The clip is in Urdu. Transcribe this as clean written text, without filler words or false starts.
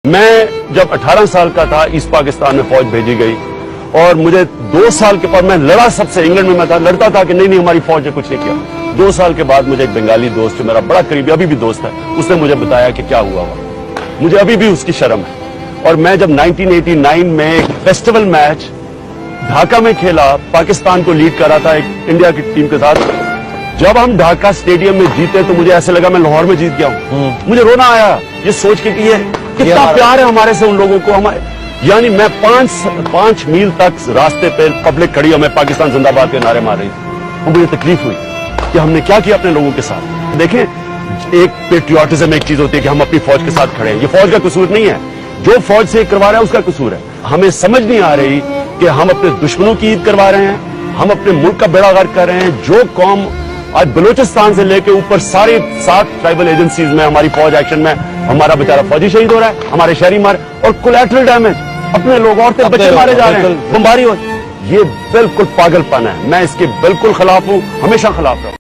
میں جب 18 سال کا تھا ایسٹ پاکستان میں فوج بھیجی گئی اور مجھے 2 سال کے بعد میں لڑا سب سے، انگلینڈ میں تھا، لڑتا تھا کہ نہیں ہماری فوج نے کچھ نہیں کیا۔ 2 سال کے بعد مجھے ایک بنگالی دوست جو میرا بڑا قریبی ابھی بھی دوست ہے، اس نے مجھے بتایا کہ کیا ہوا۔ مجھے ابھی بھی اس کی شرم ہے۔ اور میں جب 1989 میں ایک فیسٹیول میچ ڈھاکہ میں کھیلا، پاکستان کو لیڈ کر رہا تھا ایک انڈیا کی ٹیم کے ساتھ، جب ہم ڈھاکہ اسٹیڈیم میں جیتے تو مجھے ایسے لگا میں لاہور میں جیت گیا ہوں۔ مجھے رونا آیا یہ سوچ کے کہ یہ کتنا پیار ہے ہمارے سے ان لوگوں کو۔ یعنی میں 5 میل تک راستے پہ پبلک کھڑی اور میں پاکستان زندہ باد کے نعرے مار رہی تھی، اور مجھے تکلیف ہوئی کہ ہم نے کیا کیا اپنے لوگوں کے ساتھ۔ دیکھیں، ایک پیٹریوٹزم ایک چیز ہوتی ہے کہ ہم اپنی فوج کے ساتھ کھڑے ہیں، یہ فوج کا قصور نہیں ہے، جو فوج سے کروا رہا ہے اس کا قصور ہے۔ ہمیں سمجھ نہیں آ رہی کہ ہم اپنے دشمنوں کی عید کروا رہے ہیں، ہم اپنے ملک کا بیڑا غرق کر رہے ہیں۔ جو قوم آج بلوچستان سے لے کے اوپر سارے 7 ٹرائبل ایجنسیز میں ہماری فوج ایکشن میں، ہمارا بیچارہ فوجی شہید ہو رہا ہے، ہمارے شہری مارے، اور کولیٹرل ڈیمیج، اپنے لوگ عورتیں بچے مارے جا رہے ہیں، بمباری ہو، یہ بالکل پاگل پن ہے۔ میں اس کے بالکل خلاف ہوں، ہمیشہ خلاف رہوں۔